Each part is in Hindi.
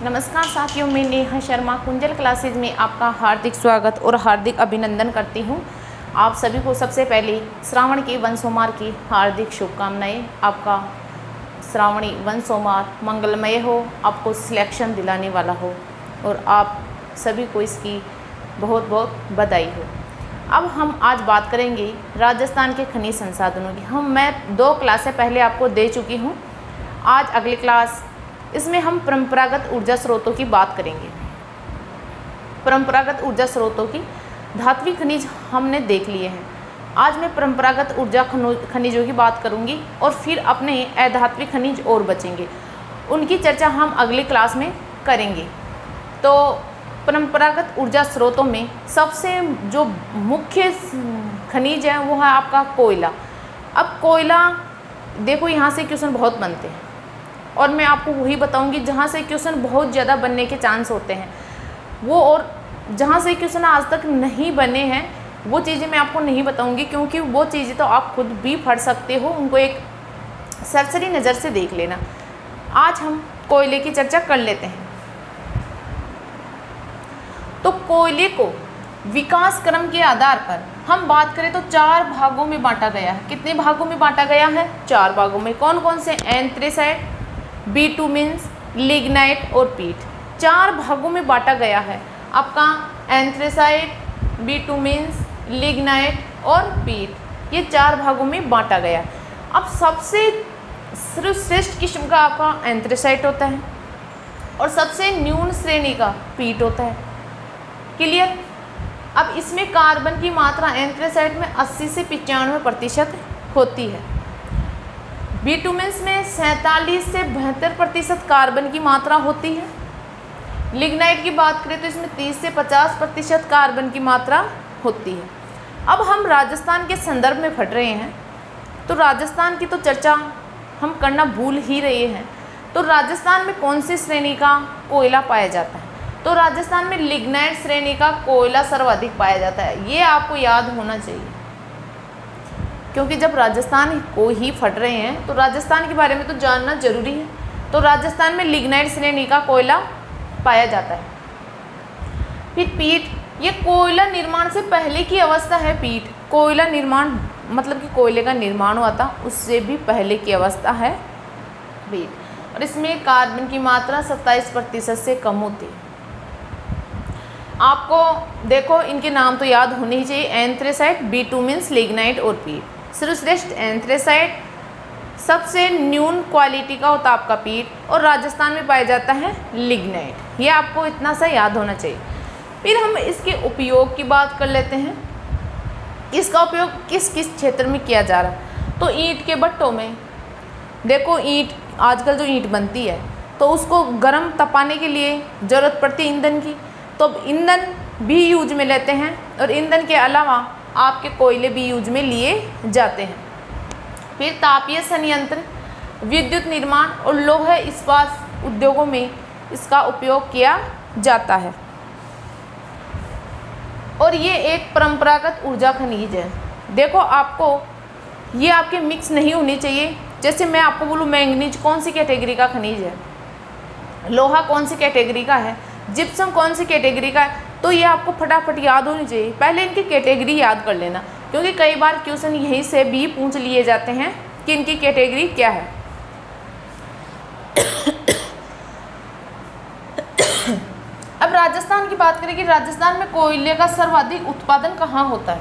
नमस्कार साथियों, मैं नेहा शर्मा कुंजल क्लासेज में आपका हार्दिक स्वागत और हार्दिक अभिनंदन करती हूँ। आप सभी को सबसे पहले श्रावण के वन सोमवार की हार्दिक शुभकामनाएं। आपका श्रावणी वन सोमवार मंगलमय हो, आपको सिलेक्शन दिलाने वाला हो और आप सभी को इसकी बहुत बहुत बधाई हो। अब हम आज बात करेंगे राजस्थान के खनिज संसाधनों की। मैं 2 क्लासें पहले आपको दे चुकी हूँ। आज अगली क्लास, इसमें हम परंपरागत ऊर्जा स्रोतों की बात करेंगे। परंपरागत ऊर्जा स्रोतों की धात्विक खनिज हमने देख लिए हैं। आज मैं परंपरागत ऊर्जा खनिजों की बात करूंगी और फिर अपने अधात्विक खनिज और बचेंगे, उनकी चर्चा हम अगली क्लास में करेंगे। तो परंपरागत ऊर्जा स्रोतों में सबसे जो मुख्य खनिज है वो है आपका कोयला। अब कोयला देखो, यहाँ से क्वेश्चन बहुत बनते हैं और मैं आपको वही बताऊंगी जहाँ से क्वेश्चन बहुत ज़्यादा बनने के चांस होते हैं वो, और जहाँ से क्वेश्चन आज तक नहीं बने हैं वो चीज़ें मैं आपको नहीं बताऊंगी, क्योंकि वो चीज़ें तो आप खुद भी पढ़ सकते हो, उनको एक सरसरी नज़र से देख लेना। आज हम कोयले की चर्चा कर लेते हैं। तो कोयले को विकास क्रम के आधार पर हम बात करें तो 4 भागों में बांटा गया है। कितने भागों में बांटा गया है? 4 भागों में। कौन कौन से? एंथ्रेसाइट, बिटुमेन्स, लिग्नाइट और पीट। 4 भागों में बांटा गया है आपका एंथ्रेसाइट, बिटुमेन्स, लिग्नाइट और पीट। ये 4 भागों में बांटा गया। अब सबसे श्रेष्ठ किस्म का आपका एंथ्रेसाइट होता है और सबसे न्यून श्रेणी का पीट होता है। क्लियर? अब इसमें कार्बन की मात्रा एंथ्रेसाइट में 80 से 95% होती है। बिटुमेन्स में 47 से 72% कार्बन की मात्रा होती है। लिग्नाइट की बात करें तो इसमें 30 से 50% कार्बन की मात्रा होती है। अब हम राजस्थान के संदर्भ में पढ़ रहे हैं, तो राजस्थान की तो चर्चा हम करना भूल ही रहे हैं। तो राजस्थान में कौन सी श्रेणी का कोयला पाया जाता है? तो राजस्थान में लिग्नाइट श्रेणी का कोयला सर्वाधिक पाया जाता है। ये आपको याद होना चाहिए, क्योंकि जब राजस्थान को ही पढ़ रहे हैं तो राजस्थान के बारे में तो जानना जरूरी है। तो राजस्थान में लिग्नाइट श्रेणी का कोयला पाया जाता है। फिर पीट, ये कोयला निर्माण से पहले की अवस्था है। पीट कोयला निर्माण मतलब कि कोयले का निर्माण हुआ था, उससे भी पहले की अवस्था है पीट। और इसमें कार्बन की मात्रा 27% से कम होती है। आपको देखो, इनके नाम तो याद होने ही चाहिए। एंथ्रेसाइट, बिटुमेन्स, लिग्नाइट और पीट। सर्वश्रेष्ठ एंथ्रेसाइट, सबसे न्यून क्वालिटी का होता है आपका पीट, और राजस्थान में पाया जाता है लिग्नाइट। ये आपको इतना सा याद होना चाहिए। फिर हम इसके उपयोग की बात कर लेते हैं। इसका उपयोग किस किस क्षेत्र में किया जा रहा है? तो ईंट के भट्टों में देखो, ईंट आजकल जो ईंट बनती है तो उसको गर्म तपाने के लिए ज़रूरत पड़ती है ईंधन की, तो अब ईंधन भी यूज में लेते हैं, और ईंधन के अलावा आपके कोयले भी यूज में लिए जाते हैं। फिर तापीय संयंत्र, विद्युत निर्माण और लौह इस्पात उद्योगों में इसका उपयोग किया जाता है। और ये एक परंपरागत ऊर्जा खनिज है। देखो, आपको ये आपके मिक्स नहीं होनी चाहिए। जैसे मैं आपको बोलूँ मैंगनीज कौन सी कैटेगरी का खनिज है, लोहा कौन सी कैटेगरी का है, जिप्सम कौन सी कैटेगरी का है, तो ये आपको फटाफट याद होनी चाहिए। पहले इनकी कैटेगरी याद कर लेना, क्योंकि कई बार क्वेश्चन यहीं से भी पूछ लिए जाते हैं कि इनकी कैटेगरी क्या है। अब राजस्थान की बात करें कि राजस्थान में कोयले का सर्वाधिक उत्पादन कहाँ होता है?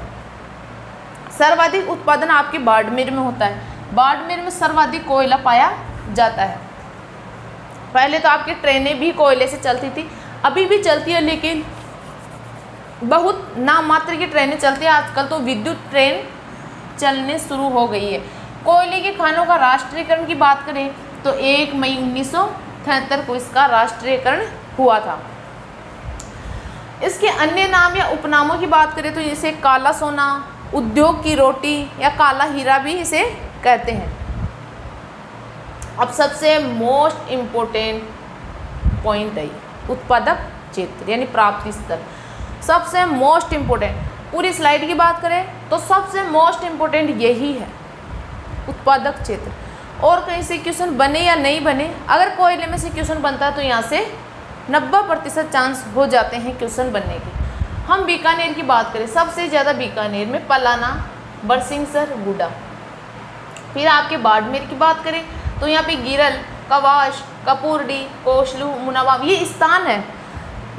सर्वाधिक उत्पादन आपके बाड़मेर में होता है। बाड़मेर में सर्वाधिक कोयला पाया जाता है। पहले तो आपकी ट्रेनें भी कोयले से चलती थी, अभी भी चलती है, लेकिन बहुत नाम मात्र की ट्रेनें चलती हैं। आजकल तो विद्युत ट्रेन चलने शुरू हो गई है। कोयले के खानों का राष्ट्रीयकरण की बात करें तो 1 मई 1973 को इसका राष्ट्रीयकरण हुआ था। इसके अन्य नाम या उपनामों की बात करें तो इसे काला सोना, उद्योग की रोटी या काला हीरा भी इसे कहते हैं। अब सबसे मोस्ट इम्पोर्टेंट पॉइंट है उत्पादक क्षेत्र यानी प्राप्ति स्तर। सबसे मोस्ट इम्पोर्टेंट, पूरी स्लाइड की बात करें तो सबसे मोस्ट इम्पोर्टेंट यही है, उत्पादक क्षेत्र। और कहीं से क्वेश्चन बने या नहीं बने, अगर कोयले में से क्वेश्चन बनता है तो यहाँ से 90% चांस हो जाते हैं क्वेश्चन बनने के। हम बीकानेर की बात करें, सबसे ज़्यादा बीकानेर में पलाना, बरसिंहसर, गुडा। फिर आपके बाड़मेर की बात करें तो यहाँ पे गिरल, कवाश, कपूरडी, कोसलू, मुनावाब ये स्थान है,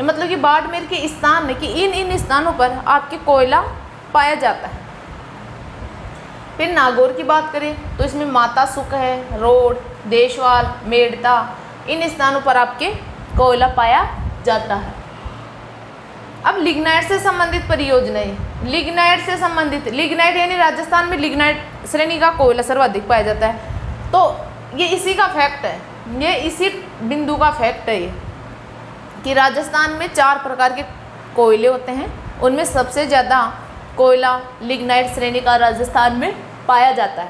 मतलब कि बाड़मेर के स्थान है कि इन स्थानों पर आपके कोयला पाया जाता है। फिर नागौर की बात करें तो इसमें माता सुख है, रोड, देशवाल, मेड़ता, इन स्थानों पर आपके कोयला पाया जाता है। अब लिग्नाइट से संबंधित परियोजनाएं, लिग्नाइट से संबंधित, लिग्नाइट यानी राजस्थान में लिग्नाइट श्रेणी का कोयला सर्वाधिक पाया जाता है। तो ये इसी का फैक्ट है, ये इसी बिंदु का फैक्ट है ये कि राजस्थान में 4 प्रकार के कोयले होते हैं, उनमें सबसे ज़्यादा कोयला लिग्नाइट श्रेणी का राजस्थान में पाया जाता है।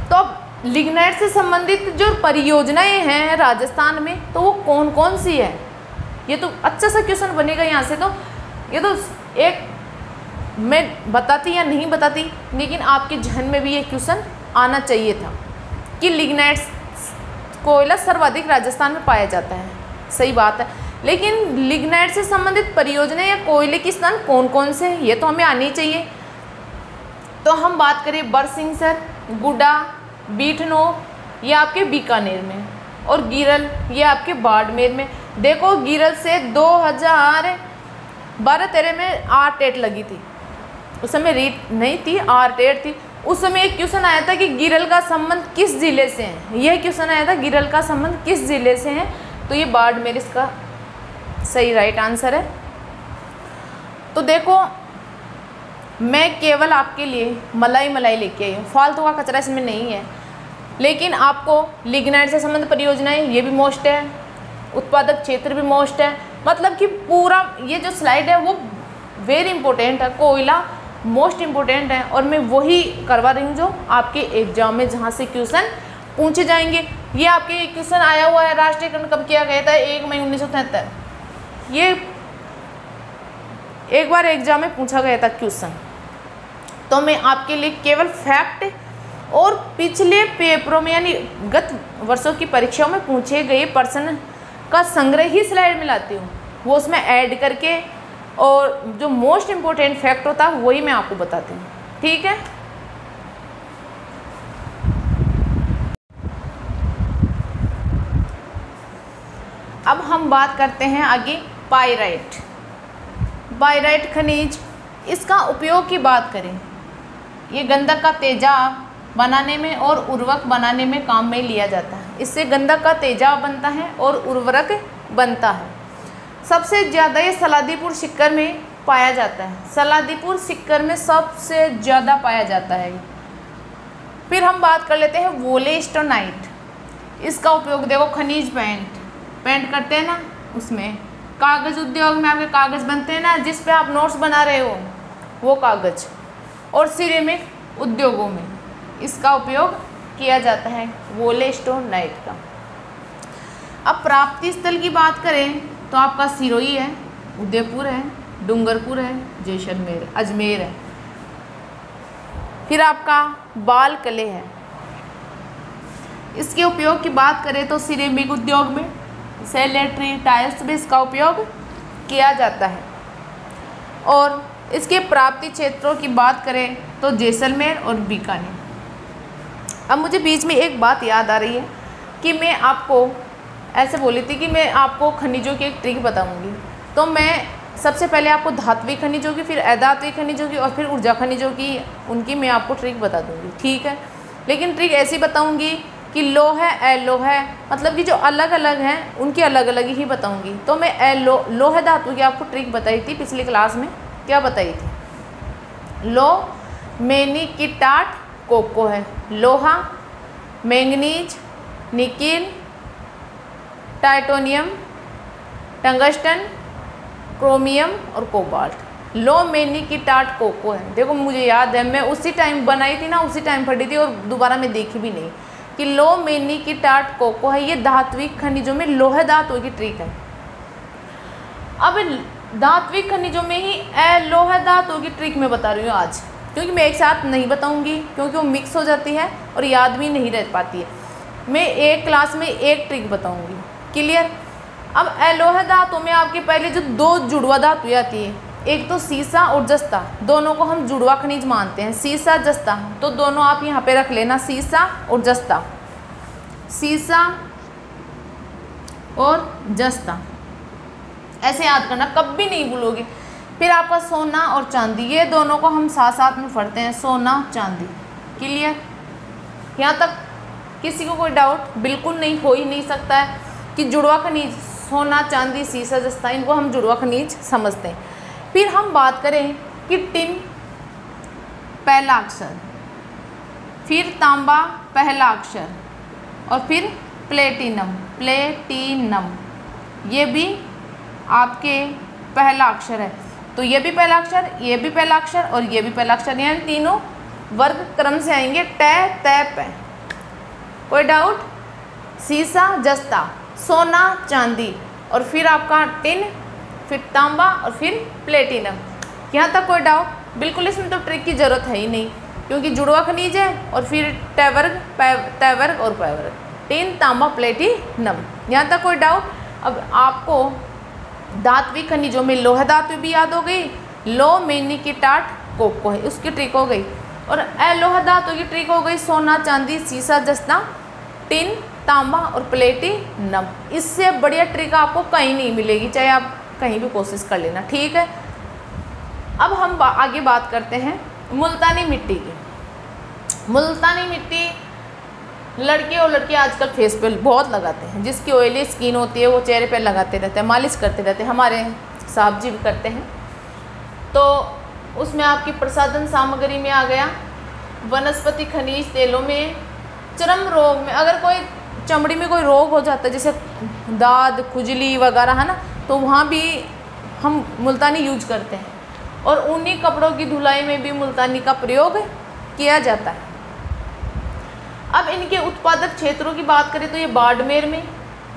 तो अब लिग्नाइट से संबंधित जो परियोजनाएं हैं राजस्थान में तो वो कौन कौन सी है, ये तो अच्छा सा क्वेश्चन बनेगा यहाँ से। तो ये तो एक मैं बताती या नहीं बताती, लेकिन आपके जहन में भी ये क्वेश्चन आना चाहिए था कि लिग्नाइट कोयला सर्वाधिक राजस्थान में पाया जाता है, सही बात है, लेकिन लिग्नाइट से संबंधित परियोजनाएं या कोयले के स्थान कौन कौन से हैं ये तो हमें आनी चाहिए। तो हम बात करें बरसिंहसर, गुडा, बीठनो ये आपके बीकानेर में, और गिरल ये आपके बाड़मेर में। देखो गिरल से 2012-13 में आर-टेट लगी थी, उस समय रीट नहीं थी, आर-टेट थी। उस समय एक क्वेश्चन आया था कि गिरल का संबंध किस ज़िले से है, यह क्वेश्चन आया था गिरल का संबंध किस ज़िले से है, तो ये बाड़मेर इसका सही राइट आंसर है। तो देखो मैं केवल आपके लिए मलाई लेके आई हूँ, फालतू का कचरा इसमें नहीं है, लेकिन आपको लिग्नाइट से संबंधित परियोजनाएं ये भी मोस्ट है, उत्पादक क्षेत्र भी मोस्ट है, मतलब कि पूरा ये जो स्लाइड है वो वेरी इंपॉर्टेंट है, कोयला मोस्ट इम्पोर्टेंट है, और मैं वही करवा रही हूँ जो आपके एग्जाम में जहाँ से क्वेश्चन पूछे जाएंगे। ये आपके क्वेश्चन आया हुआ है, राष्ट्रीयकरण कब किया गया था, 1 मई 1973। ये एक बार एग्जाम में पूछा गया था क्वेश्चन, तो मैं आपके लिए केवल फैक्ट और पिछले पेपरों में यानी गत वर्षों की परीक्षाओं में पूछे गए प्रश्न का संग्रह ही स्लाइड में लाती हूँ, वो उसमें ऐड करके, और जो मोस्ट इम्पोर्टेंट फैक्ट होता है वही मैं आपको बताती हूँ, ठीक है। अब हम बात करते हैं आगे पाइराइट। पाइराइट खनिज, इसका उपयोग की बात करें, ये गंधक का तेजाब बनाने में और उर्वरक बनाने में काम में लिया जाता है। इससे गंधक का तेजाब बनता है और उर्वरक बनता है। सबसे ज़्यादा ये सलादीपुर सीकर में पाया जाता है, सलादीपुर सीकर में सबसे ज़्यादा पाया जाता है। फिर हम बात कर लेते हैं वोलेस्टोनाइट। इसका उपयोग देखो खनिज पेंट करते हैं ना, उसमें कागज़ उद्योग में आपके कागज़ बनते हैं ना, जिस पे आप नोट्स बना रहे हो वो कागज़, और सिरेमिक उद्योगों में इसका उपयोग किया जाता है वोलेस्टोनाइट का। अब प्राप्ति स्थल की बात करें तो आपका सिरोही है, उदयपुर है, डूंगरपुर है, जैसलमेर, अजमेर है। फिर आपका बाल कले है। इसके उपयोग की बात करें तो सिरेमिक उद्योग में, सैनिटरी टाइल्स में इसका उपयोग किया जाता है। और इसके प्राप्ति क्षेत्रों की बात करें तो जैसलमेर और बीकानेर। अब मुझे बीच में एक बात याद आ रही है कि मैं आपको ऐसे बोली थी कि मैं आपको खनिजों की एक ट्रिक बताऊंगी, तो मैं सबसे पहले आपको धात्विक खनिजों की, फिर अधात्विक खनिजों की, और फिर ऊर्जा खनिजों की, उनकी मैं आपको ट्रिक बता दूंगी, ठीक है। लेकिन ट्रिक ऐसी बताऊंगी कि लोह है, अलोह है, मतलब कि जो अलग अलग हैं उनकी अलग अलग ही बताऊंगी। तो मैं लोह धातु की आपको ट्रिक बताई थी पिछली क्लास में, क्या बताई थी, लो मैग्नीटाट कोको है, लोहा, मैंगनीज, निकिल, टाइटोनियम, टंगस्टन, क्रोमियम और कोबाल्ट। लो मैग्नीटाट कोको है। देखो मुझे याद है, मैं उसी टाइम बनाई थी ना, उसी टाइम पढ़ी थी और दोबारा मैं देखी भी नहीं कि लो मैग्नीटाट कोको है। ये धात्विक खनिजों में लोह धातु की ट्रिक है। अब धात्विक खनिजों में ही अलोह धातु की ट्रिक मैं बता रही हूँ आज, क्योंकि मैं एक साथ नहीं बताऊंगी, क्योंकि वो मिक्स हो जाती है और याद भी नहीं रह पाती है। मैं एक क्लास में एक ट्रिक बताऊंगी, क्लियर। अब अलोह धातु में आपके पहले जो दो जुड़वा धातु आती है, एक तो सीसा और जस्ता, दोनों को हम जुड़वा खनिज मानते हैं, सीसा जस्ता। तो दोनों आप यहाँ पे रख लेना, सीसा और जस्ता, सीसा और जस्ता, ऐसे याद करना, कभी नहीं भूलोगे। फिर आपका सोना और चांदी, ये दोनों को हम साथ साथ में पढ़ते हैं, सोना चांदी। क्लियर? यहाँ तक किसी को कोई डाउट? बिल्कुल नहीं, हो ही नहीं सकता है कि जुड़वा खनिज सोना चांदी सीसा जस्ता, इनको हम जुड़वा खनिज समझते हैं। फिर हम बात करें कि टिन पहला अक्षर, फिर तांबा पहला अक्षर, और फिर प्लेटिनम, प्लेटिनम ये भी आपके पहला अक्षर है। तो ये भी पहला अक्षर, ये भी पहला अक्षर और ये भी पहला अक्षर, यानी तीनों वर्ग क्रम से आएंगे, टे तै पै। कोई डाउट? सीसा जस्ता, सोना चांदी, और फिर आपका टिन, फिर तांबा और फिर प्लेटिनम। यहाँ तक कोई डाउट? बिल्कुल इसमें तो ट्रिक की ज़रूरत है ही नहीं, क्योंकि जुड़वा खनिज है और फिर टैवर्ग तैवर्ग और पैवर्ग, टिन तांबा प्लेटिनम। यहाँ तक कोई डाउट? अब आपको धात्विक खनिजों में लोह धातु भी याद हो गई, लो मेनिकेटाट कोको है, उसकी ट्रिक हो गई। और अलोह धातु की ट्रिक हो गई, सोना चांदी सीसा जस्ता टिन तांबा और प्लेटिनम। इससे बढ़िया ट्रिक आपको कहीं नहीं मिलेगी, चाहे आप कहीं भी कोशिश कर लेना, ठीक है। अब हम आगे बात करते हैं मुल्तानी मिट्टी की। मुल्तानी मिट्टी लड़के और लड़के आजकल फेस पे बहुत लगाते हैं, जिसकी ऑयली स्किन होती है वो चेहरे पे लगाते रहते हैं, मालिश करते रहते हैं, हमारे साहब जी भी करते हैं। तो उसमें आपकी प्रसाधन सामग्री में आ गया वनस्पति खनिज तेलों में, चर्म रोग में, अगर कोई चमड़ी में कोई रोग हो जाता है जैसे दाद खुजली वगैरह है ना, तो वहाँ भी हम मुल्तानी यूज करते हैं। और ऊनी कपड़ों की धुलाई में भी मुल्तानी का प्रयोग किया जाता है। अब इनके उत्पादक क्षेत्रों की बात करें तो ये बाड़मेर में,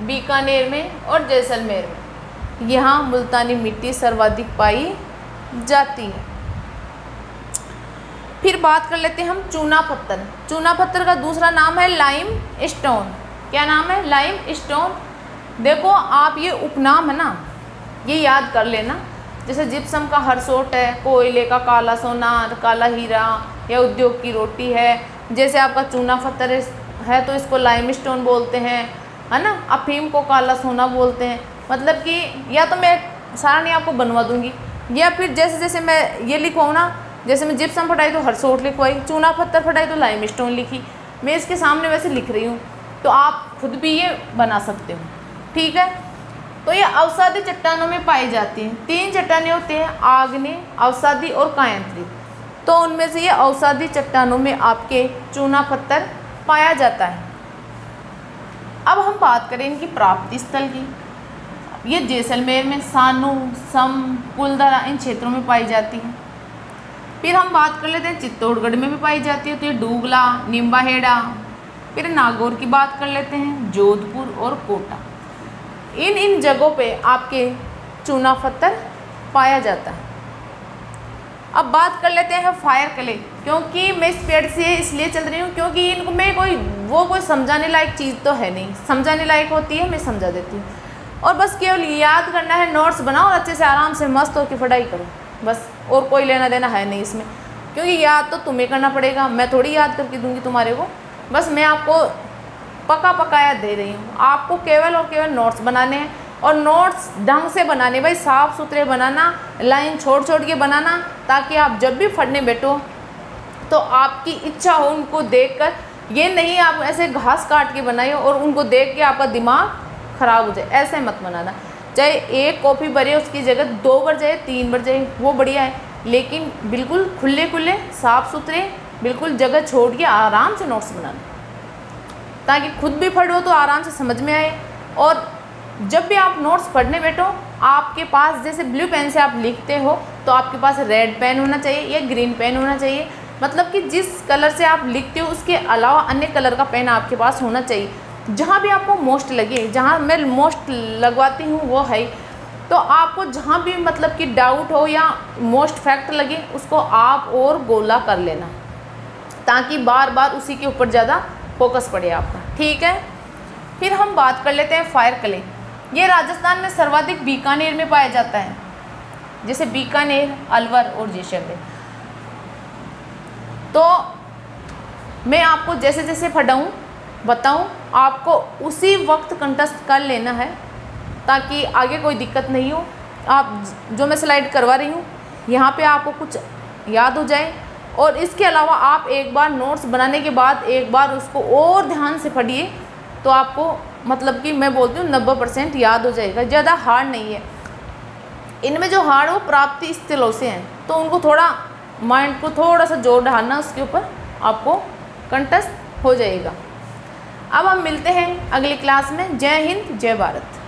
बीकानेर में और जैसलमेर में यहाँ मुल्तानी मिट्टी सर्वाधिक पाई जाती है। फिर बात कर लेते हैं हम चूना पत्थर। चूना पत्थर का दूसरा नाम है लाइम स्टोन। क्या नाम है? Lime stone. देखो आप ये उपनाम है ना, ये याद कर लेना। जैसे जिप्सम का हरसोट है, कोयले का काला सोना, काला हीरा या उद्योग की रोटी है। जैसे आपका चूना पत्थर है तो इसको लाइम स्टोन बोलते हैं, है ना। अफीम को काला सोना बोलते हैं। मतलब कि या तो मैं सारणी आपको बनवा दूंगी, या फिर जैसे जैसे मैं ये लिखवाऊँ ना, जैसे मैं जिप्सम फटाई तो हरसोट लिखवाई, चूना पत्थर फटाई तो लाइम स्टोन लिखी, मैं इसके सामने वैसे लिख रही हूँ, तो आप खुद भी ये बना सकते हो, ठीक है। तो ये अवसादी चट्टानों में पाई जाती हैं। 3 चट्टानें होती हैं, आग्नेय, अवसादी और कायांतरित। तो उनमें से ये अवसादी चट्टानों में आपके चूना पत्थर पाया जाता है। अब हम बात करें इनकी प्राप्ति स्थल की। ये जैसलमेर में सानू, सम, कुलधरा इन क्षेत्रों में पाई जाती है। फिर हम बात कर लेते हैं चित्तौड़गढ़ में भी पाई जाती है, तो ये डूगला, निम्बाहेड़ा। फिर नागौर की बात कर लेते हैं, जोधपुर और कोटा। इन जगहों पे आपके चूना पत्थर पाया जाता है। अब बात कर लेते हैं फायर क्ले, क्योंकि मैं इस पेड़ से इसलिए चल रही हूँ क्योंकि इनको में कोई समझाने लायक चीज़ तो है नहीं, समझाने लायक होती है मैं समझा देती हूँ। और बस केवल याद करना है, नोट्स बनाओ और अच्छे से आराम से मस्त होकर पढ़ाई करो बस, और कोई लेना देना है नहीं इसमें, क्योंकि याद तो तुम्हें करना पड़ेगा, मैं थोड़ी याद करके दूंगी तुम्हारे को। बस मैं आपको पका याद दे रही हूँ, आपको केवल और केवल नोट्स बनाने हैं। और नोट्स ढंग से बनाने भाई, साफ़ सुथरे बनाना, लाइन छोड़ के बनाना, ताकि आप जब भी पढ़ने बैठो तो आपकी इच्छा हो उनको देखकर। ये नहीं आप ऐसे घास काट के बनाइए और उनको देख के आपका दिमाग ख़राब हो जाए, ऐसे मत बनाना। चाहे एक कॉपी भरे उसकी जगह 2 बार जाए 3 बार जाए वो बढ़िया है, लेकिन बिल्कुल खुले साफ़ सुथरे बिल्कुल जगह छोड़ के आराम से नोट्स बनाना, ताकि खुद भी पढ़ो तो आराम से समझ में आए। और जब भी आप नोट्स पढ़ने बैठो, आपके पास जैसे ब्लू पेन से आप लिखते हो तो आपके पास रेड पेन होना चाहिए या ग्रीन पेन होना चाहिए। मतलब कि जिस कलर से आप लिखते हो उसके अलावा अन्य कलर का पेन आपके पास होना चाहिए। जहाँ भी आपको मोस्ट लगे, जहाँ मैं मोस्ट लगवाती हूँ वो है, तो आपको जहाँ भी मतलब कि डाउट हो या मोस्ट फैक्ट लगे उसको आप और गोला कर लेना, ताकि बार बार उसी के ऊपर ज़्यादा फोकस पड़े आपका, ठीक है। फिर हम बात कर लेते हैं फायर क्ले। ये राजस्थान में सर्वाधिक बीकानेर में पाया जाता है, जैसे बीकानेर, अलवर और जैसलमेर। तो मैं आपको जैसे जैसे पढ़ाऊँ बताऊँ, आपको उसी वक्त कंठस्थ कर लेना है ताकि आगे कोई दिक्कत नहीं हो। आप जो मैं स्लाइड करवा रही हूँ यहाँ पे आपको कुछ याद हो जाए, और इसके अलावा आप एक बार नोट्स बनाने के बाद एक बार उसको और ध्यान से पढ़िए, तो आपको मतलब कि मैं बोलती हूँ 90% याद हो जाएगा। ज़्यादा हार्ड नहीं है। इनमें जो हार्ड वो प्राप्ति स्थलों से हैं, तो उनको थोड़ा माइंड को थोड़ा सा जोर डालना, उसके ऊपर आपको कंठस्थ हो जाएगा। अब हम मिलते हैं अगली क्लास में। जय हिंद, जय भारत।